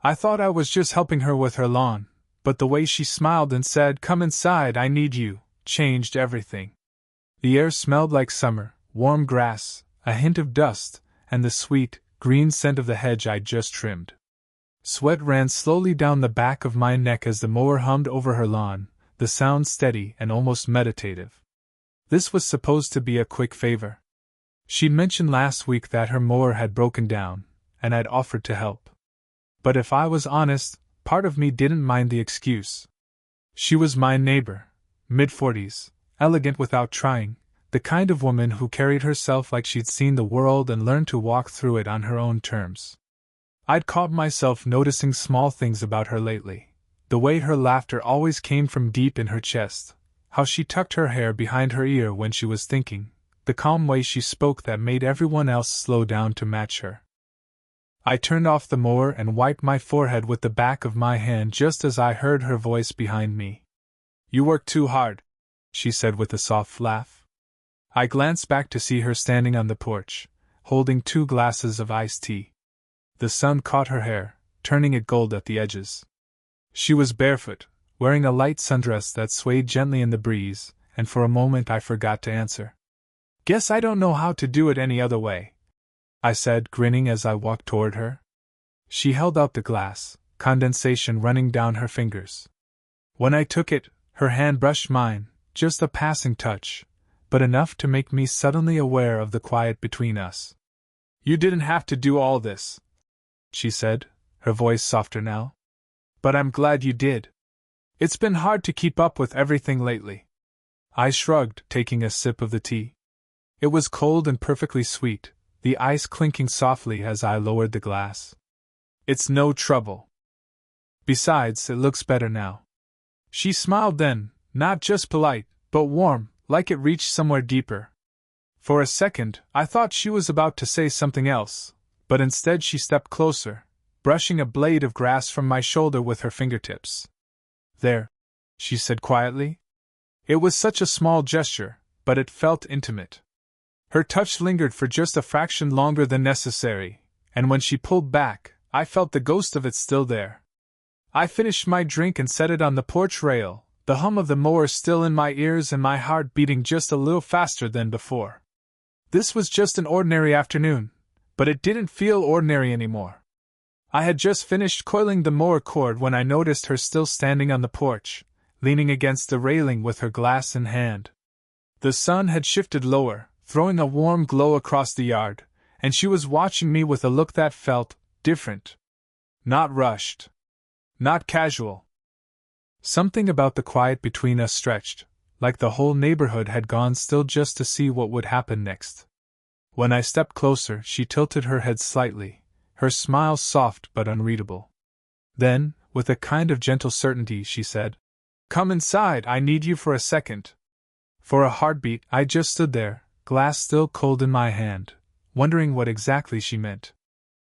I thought I was just helping her with her lawn, but the way she smiled and said, "Come inside, I need you," changed everything. The air smelled like summer, warm grass, a hint of dust, and the sweet, green scent of the hedge I'd just trimmed. Sweat ran slowly down the back of my neck as the mower hummed over her lawn, the sound steady and almost meditative. This was supposed to be a quick favor. She'd mentioned last week that her mower had broken down, and I'd offered to help. But if I was honest, part of me didn't mind the excuse. She was my neighbor, mid-40s, elegant without trying, the kind of woman who carried herself like she'd seen the world and learned to walk through it on her own terms. I'd caught myself noticing small things about her lately. The way her laughter always came from deep in her chest, how she tucked her hair behind her ear when she was thinking, the calm way she spoke that made everyone else slow down to match her. I turned off the mower and wiped my forehead with the back of my hand just as I heard her voice behind me. "You work too hard," she said with a soft laugh. I glanced back to see her standing on the porch, holding 2 glasses of iced tea. The sun caught her hair, turning it gold at the edges. She was barefoot, wearing a light sundress that swayed gently in the breeze, and for a moment I forgot to answer. "Guess I don't know how to do it any other way," I said, grinning as I walked toward her. She held out the glass, condensation running down her fingers. When I took it, her hand brushed mine, just a passing touch, but enough to make me suddenly aware of the quiet between us. "You didn't have to do all this," she said, her voice softer now. "But I'm glad you did. It's been hard to keep up with everything lately." I shrugged, taking a sip of the tea. It was cold and perfectly sweet, the ice clinking softly as I lowered the glass. "It's no trouble. Besides, it looks better now." She smiled then, not just polite, but warm, like it reached somewhere deeper. For a second, I thought she was about to say something else, but instead she stepped closer, brushing a blade of grass from my shoulder with her fingertips. "There," she said quietly. It was such a small gesture, but it felt intimate. Her touch lingered for just a fraction longer than necessary, and when she pulled back, I felt the ghost of it still there. I finished my drink and set it on the porch rail, the hum of the mower still in my ears and my heart beating just a little faster than before. This was just an ordinary afternoon, but it didn't feel ordinary anymore. I had just finished coiling the mower cord when I noticed her still standing on the porch, leaning against the railing with her glass in hand. The sun had shifted lower, throwing a warm glow across the yard, and she was watching me with a look that felt different. Not rushed. Not casual. Something about the quiet between us stretched, like the whole neighborhood had gone still just to see what would happen next. When I stepped closer, she tilted her head slightly, her smile soft but unreadable. Then, with a kind of gentle certainty, she said, "Come inside, I need you for a second." For a heartbeat, I just stood there, glass still cold in my hand, wondering what exactly she meant.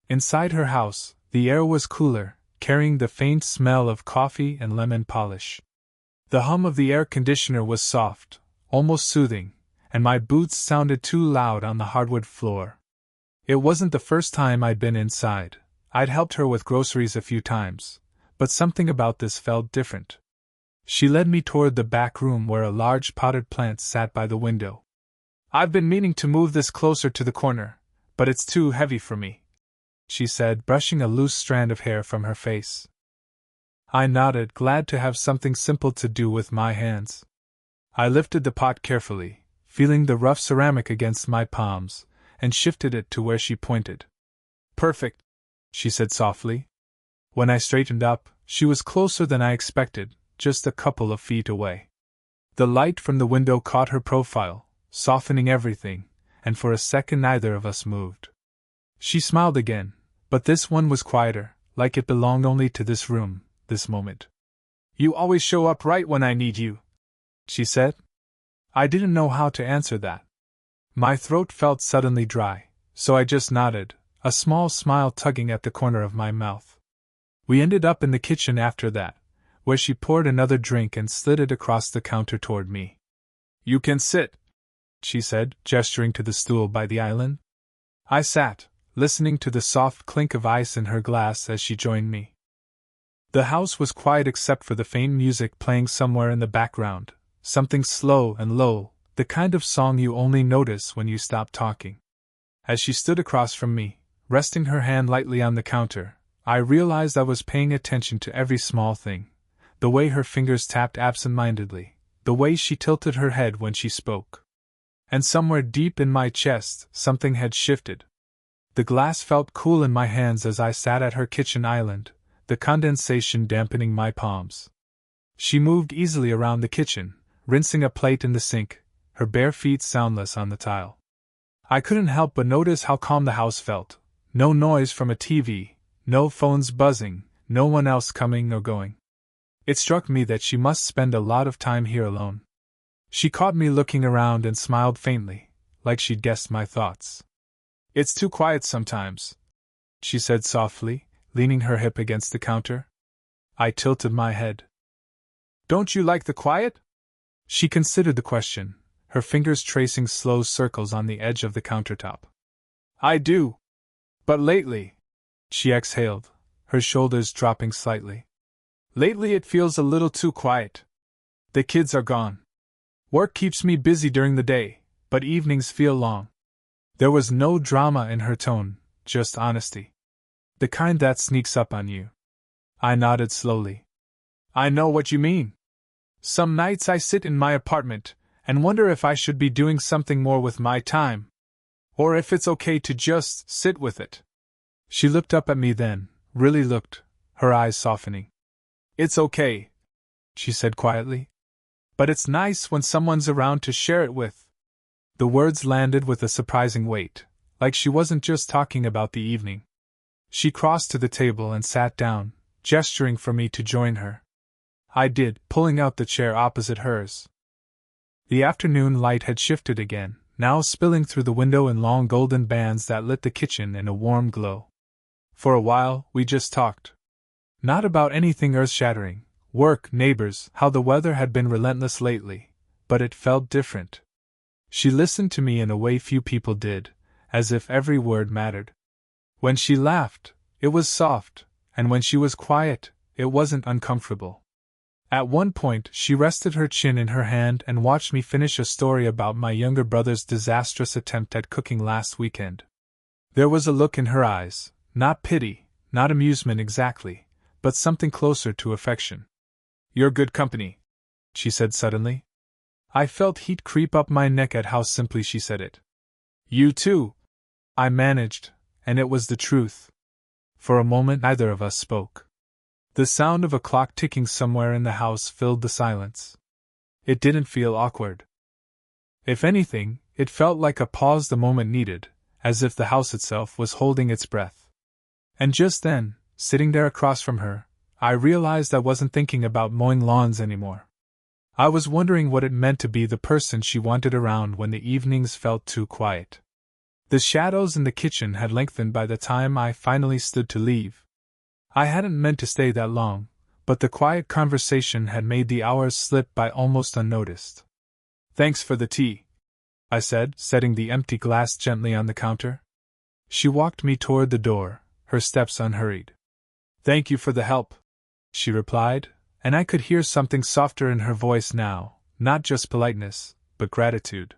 Inside her house, the air was cooler, carrying the faint smell of coffee and lemon polish. The hum of the air conditioner was soft, almost soothing, and my boots sounded too loud on the hardwood floor. It wasn't the first time I'd been inside. I'd helped her with groceries a few times, but something about this felt different. She led me toward the back room where a large potted plant sat by the window. "I've been meaning to move this closer to the corner, but it's too heavy for me," she said, brushing a loose strand of hair from her face. I nodded, glad to have something simple to do with my hands. I lifted the pot carefully, feeling the rough ceramic against my palms, and shifted it to where she pointed. "Perfect," she said softly. When I straightened up, she was closer than I expected, just a couple of feet away. The light from the window caught her profile, softening everything, and for a second neither of us moved. She smiled again, but this one was quieter, like it belonged only to this room, this moment. "You always show up right when I need you," she said. I didn't know how to answer that. My throat felt suddenly dry, so I just nodded, a small smile tugging at the corner of my mouth. We ended up in the kitchen after that, where she poured another drink and slid it across the counter toward me. "You can sit," she said, gesturing to the stool by the island. I sat, listening to the soft clink of ice in her glass as she joined me. The house was quiet except for the faint music playing somewhere in the background, something slow and low, the kind of song you only notice when you stop talking. As she stood across from me, resting her hand lightly on the counter, I realized I was paying attention to every small thing. The way her fingers tapped absent-mindedly, the way she tilted her head when she spoke. And somewhere deep in my chest, something had shifted. The glass felt cool in my hands as I sat at her kitchen island, the condensation dampening my palms. She moved easily around the kitchen, rinsing a plate in the sink, her bare feet soundless on the tile. I couldn't help but notice how calm the house felt. No noise from a TV, no phones buzzing, no one else coming or going. It struck me that she must spend a lot of time here alone. She caught me looking around and smiled faintly, like she'd guessed my thoughts. "It's too quiet sometimes," she said softly, leaning her hip against the counter. I tilted my head. "Don't you like the quiet?" She considered the question, her fingers tracing slow circles on the edge of the countertop. "I do. But lately," she exhaled, her shoulders dropping slightly. "Lately it feels a little too quiet. The kids are gone. Work keeps me busy during the day, but evenings feel long." There was no drama in her tone, just honesty. The kind that sneaks up on you. I nodded slowly. "I know what you mean. Some nights I sit in my apartment and wonder if I should be doing something more with my time. Or if it's okay to just sit with it." She looked up at me then, really looked, her eyes softening. "It's okay," she said quietly. "But it's nice when someone's around to share it with." The words landed with a surprising weight, like she wasn't just talking about the evening. She crossed to the table and sat down, gesturing for me to join her. I did, pulling out the chair opposite hers. The afternoon light had shifted again, now spilling through the window in long golden bands that lit the kitchen in a warm glow. For a while, we just talked. Not about anything earth-shattering, work, neighbors, how the weather had been relentless lately, but it felt different. She listened to me in a way few people did, as if every word mattered. When she laughed, it was soft, and when she was quiet, it wasn't uncomfortable. At one point, she rested her chin in her hand and watched me finish a story about my younger brother's disastrous attempt at cooking last weekend. There was a look in her eyes, not pity, not amusement exactly, but something closer to affection. "You're good company," she said suddenly. I felt heat creep up my neck at how simply she said it. "You too," I managed, and it was the truth. For a moment neither of us spoke. The sound of a clock ticking somewhere in the house filled the silence. It didn't feel awkward. If anything, it felt like a pause the moment needed, as if the house itself was holding its breath. And just then, sitting there across from her, I realized I wasn't thinking about mowing lawns anymore. I was wondering what it meant to be the person she wanted around when the evenings felt too quiet. The shadows in the kitchen had lengthened by the time I finally stood to leave. I hadn't meant to stay that long, but the quiet conversation had made the hours slip by almost unnoticed. "Thanks for the tea," I said, setting the empty glass gently on the counter. She walked me toward the door, her steps unhurried. "Thank you for the help," she replied, and I could hear something softer in her voice now, not just politeness, but gratitude.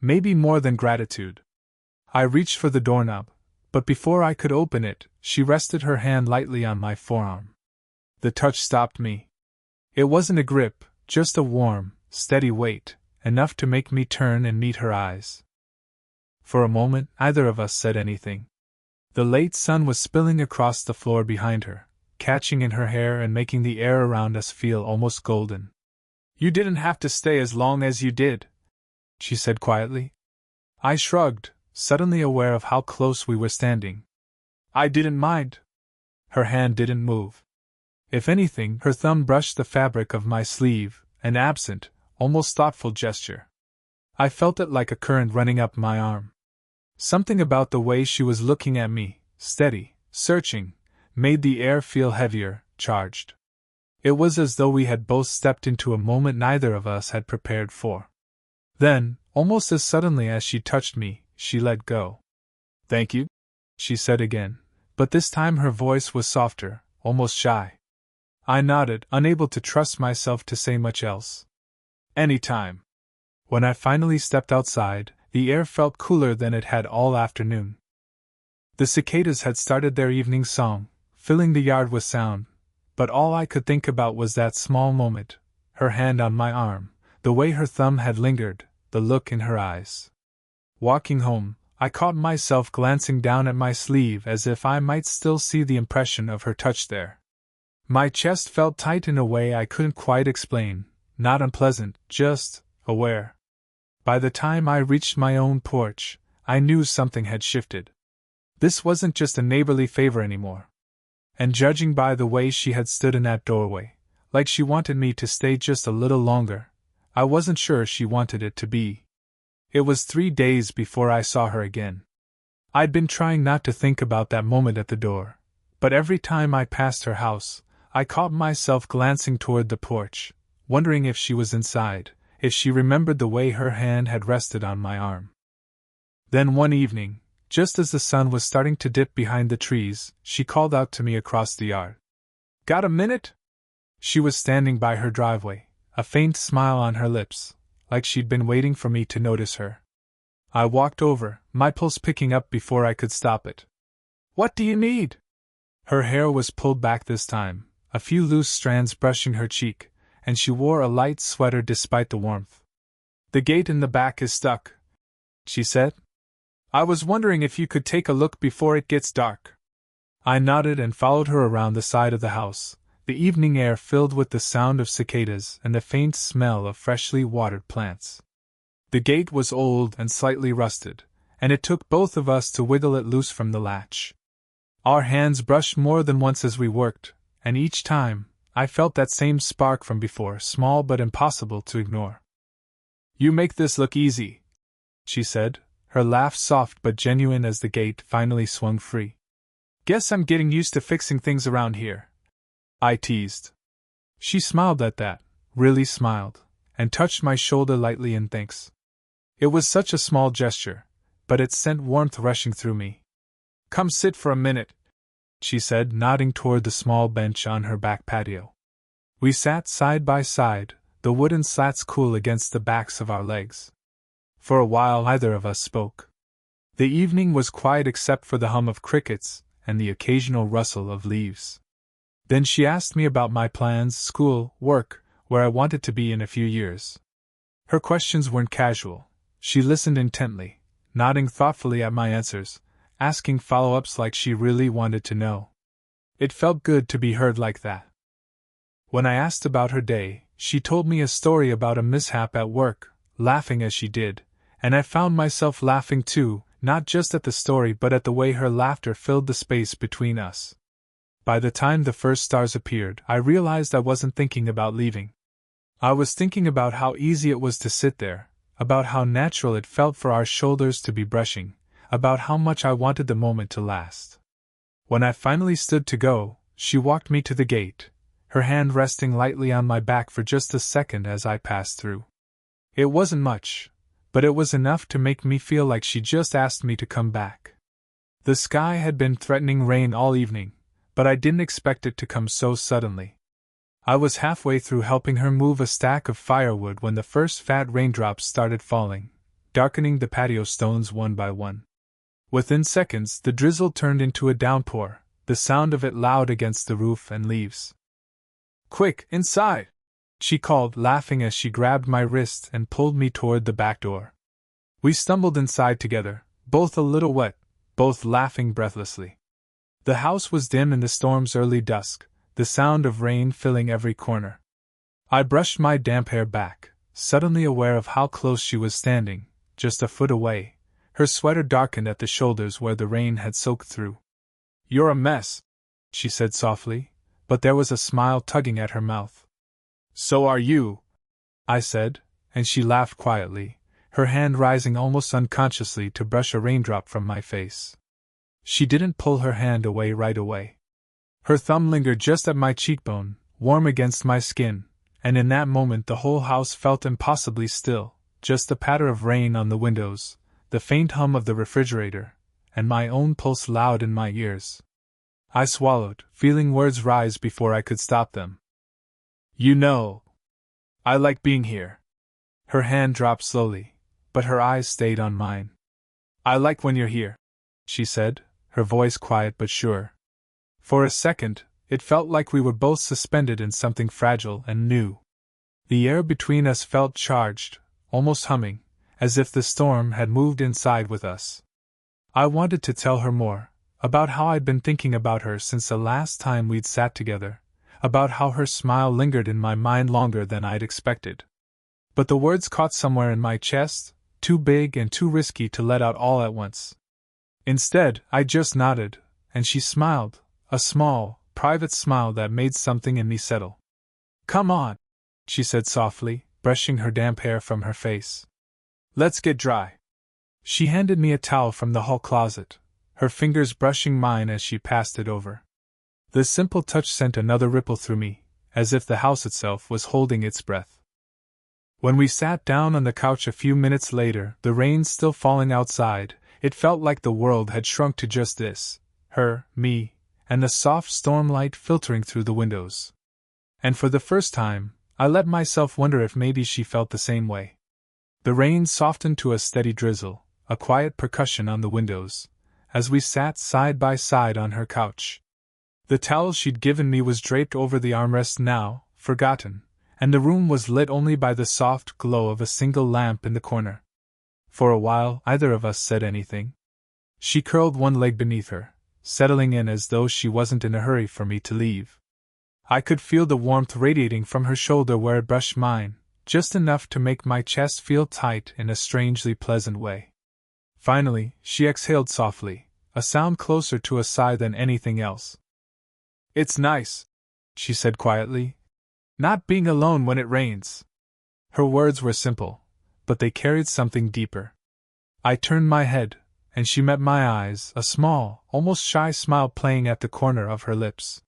Maybe more than gratitude. I reached for the doorknob, but before I could open it, she rested her hand lightly on my forearm. The touch stopped me. It wasn't a grip, just a warm, steady weight, enough to make me turn and meet her eyes. For a moment, neither of us said anything. The late sun was spilling across the floor behind her, catching in her hair and making the air around us feel almost golden. "You didn't have to stay as long as you did," she said quietly. I shrugged, suddenly aware of how close we were standing. "I didn't mind." Her hand didn't move. If anything, her thumb brushed the fabric of my sleeve, an absent, almost thoughtful gesture. I felt it like a current running up my arm. Something about the way she was looking at me, steady, searching, made the air feel heavier, charged. It was as though we had both stepped into a moment neither of us had prepared for. Then, almost as suddenly as she touched me, she let go. "Thank you," she said again, but this time her voice was softer, almost shy. I nodded, unable to trust myself to say much else. Anytime. When I finally stepped outside, the air felt cooler than it had all afternoon. The cicadas had started their evening song, filling the yard with sound, but all I could think about was that small moment, her hand on my arm, the way her thumb had lingered, the look in her eyes. Walking home, I caught myself glancing down at my sleeve as if I might still see the impression of her touch there. My chest felt tight in a way I couldn't quite explain, not unpleasant, just aware. By the time I reached my own porch, I knew something had shifted. This wasn't just a neighborly favor anymore. And judging by the way she had stood in that doorway, like she wanted me to stay just a little longer, I wasn't sure she wanted it to be. It was 3 days before I saw her again. I'd been trying not to think about that moment at the door, but every time I passed her house, I caught myself glancing toward the porch, wondering if she was inside, if she remembered the way her hand had rested on my arm. Then one evening, just as the sun was starting to dip behind the trees, she called out to me across the yard. "Got a minute?" She was standing by her driveway, a faint smile on her lips, like she'd been waiting for me to notice her. I walked over, my pulse picking up before I could stop it. "What do you need?" Her hair was pulled back this time, a few loose strands brushing her cheek, and she wore a light sweater despite the warmth. "The gate in the back is stuck," she said. "I was wondering if you could take a look before it gets dark." I nodded and followed her around the side of the house, the evening air filled with the sound of cicadas and the faint smell of freshly watered plants. The gate was old and slightly rusted, and it took both of us to wiggle it loose from the latch. Our hands brushed more than once as we worked, and each time, I felt that same spark from before, small but impossible to ignore. "You make this look easy," she said, her laugh soft but genuine as the gate finally swung free. "Guess I'm getting used to fixing things around here," I teased. She smiled at that, really smiled, and touched my shoulder lightly in thanks. It was such a small gesture, but it sent warmth rushing through me. "Come sit for a minute," she said, nodding toward the small bench on her back patio. We sat side by side, the wooden slats cool against the backs of our legs. For a while neither of us spoke. The evening was quiet except for the hum of crickets and the occasional rustle of leaves. Then she asked me about my plans, school, work, where I wanted to be in a few years. Her questions weren't casual. She listened intently, nodding thoughtfully at my answers, asking follow-ups like she really wanted to know. It felt good to be heard like that. When I asked about her day, she told me a story about a mishap at work, laughing as she did, and I found myself laughing too, not just at the story but at the way her laughter filled the space between us. By the time the first stars appeared, I realized I wasn't thinking about leaving. I was thinking about how easy it was to sit there, about how natural it felt for our shoulders to be brushing, about how much I wanted the moment to last. When I finally stood to go, she walked me to the gate, her hand resting lightly on my back for just a second as I passed through. It wasn't much, but it was enough to make me feel like she just asked me to come back. The sky had been threatening rain all evening, but I didn't expect it to come so suddenly. I was halfway through helping her move a stack of firewood when the first fat raindrops started falling, darkening the patio stones one by one. Within seconds, the drizzle turned into a downpour, the sound of it loud against the roof and leaves. "Quick, inside!" she called, laughing as she grabbed my wrist and pulled me toward the back door. We stumbled inside together, both a little wet, both laughing breathlessly. The house was dim in the storm's early dusk, the sound of rain filling every corner. I brushed my damp hair back, suddenly aware of how close she was standing, just a foot away, her sweater darkened at the shoulders where the rain had soaked through. "You're a mess," she said softly, but there was a smile tugging at her mouth. "So are you," I said, and she laughed quietly, her hand rising almost unconsciously to brush a raindrop from my face. She didn't pull her hand away right away. Her thumb lingered just at my cheekbone, warm against my skin, and in that moment the whole house felt impossibly still, just the patter of rain on the windows, the faint hum of the refrigerator, and my own pulse loud in my ears. I swallowed, feeling words rise before I could stop them. You know, I like being here. Her hand dropped slowly, but her eyes stayed on mine. I like when you're here, she said, her voice quiet but sure. For a second, it felt like we were both suspended in something fragile and new. The air between us felt charged, almost humming, as if the storm had moved inside with us. I wanted to tell her more, about how I'd been thinking about her since the last time we'd sat together, about how her smile lingered in my mind longer than I'd expected. But the words caught somewhere in my chest, too big and too risky to let out all at once. Instead, I just nodded, and she smiled, a small, private smile that made something in me settle. Come on, she said softly, brushing her damp hair from her face. Let's get dry. She handed me a towel from the hall closet, her fingers brushing mine as she passed it over. The simple touch sent another ripple through me, as if the house itself was holding its breath. When we sat down on the couch a few minutes later, the rain still falling outside, it felt like the world had shrunk to just this, her, me, and the soft stormlight filtering through the windows. And for the first time, I let myself wonder if maybe she felt the same way. The rain softened to a steady drizzle, a quiet percussion on the windows, as we sat side by side on her couch. The towel she'd given me was draped over the armrest now, forgotten, and the room was lit only by the soft glow of a single lamp in the corner. For a while, neither of us said anything. She curled one leg beneath her, settling in as though she wasn't in a hurry for me to leave. I could feel the warmth radiating from her shoulder where it brushed mine, just enough to make my chest feel tight in a strangely pleasant way. Finally, she exhaled softly, a sound closer to a sigh than anything else. It's nice, she said quietly, not being alone when it rains. Her words were simple, but they carried something deeper. I turned my head, and she met my eyes, a small, almost shy smile playing at the corner of her lips.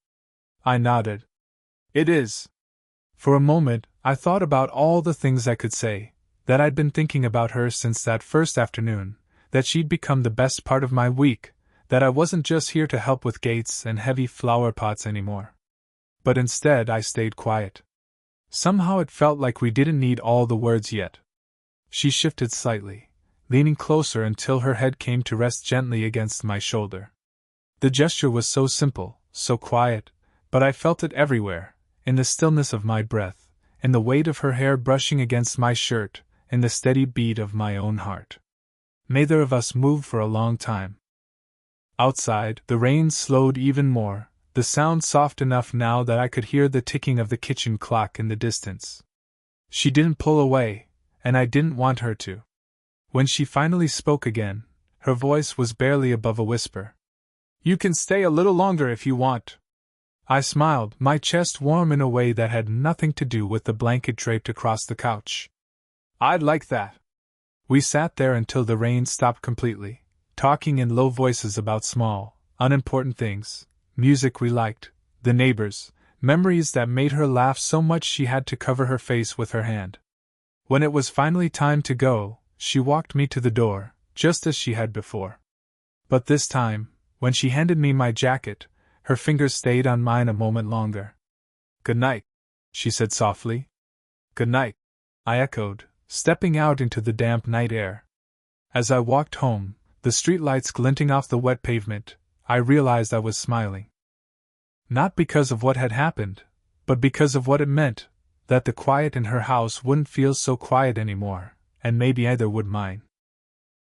I nodded. It is. For a moment, I thought about all the things I could say, that I'd been thinking about her since that first afternoon, that she'd become the best part of my week, that I wasn't just here to help with gates and heavy flower pots anymore. But instead I stayed quiet. Somehow it felt like we didn't need all the words yet. She shifted slightly, leaning closer until her head came to rest gently against my shoulder. The gesture was so simple, so quiet, but I felt it everywhere, in the stillness of my breath, in the weight of her hair brushing against my shirt, in the steady beat of my own heart. Neither of us moved for a long time. Outside, the rain slowed even more, the sound soft enough now that I could hear the ticking of the kitchen clock in the distance. She didn't pull away, and I didn't want her to. When she finally spoke again, her voice was barely above a whisper. You can stay a little longer if you want. I smiled, my chest warm in a way that had nothing to do with the blanket draped across the couch. I'd like that. We sat there until the rain stopped completely, talking in low voices about small, unimportant things, music we liked, the neighbors, memories that made her laugh so much she had to cover her face with her hand. When it was finally time to go, she walked me to the door, just as she had before. But this time, when she handed me my jacket, her fingers stayed on mine a moment longer. Good night, she said softly. Good night, I echoed, stepping out into the damp night air. As I walked home, the streetlights glinting off the wet pavement, I realized I was smiling. Not because of what had happened, but because of what it meant, that the quiet in her house wouldn't feel so quiet anymore, and maybe either would mine.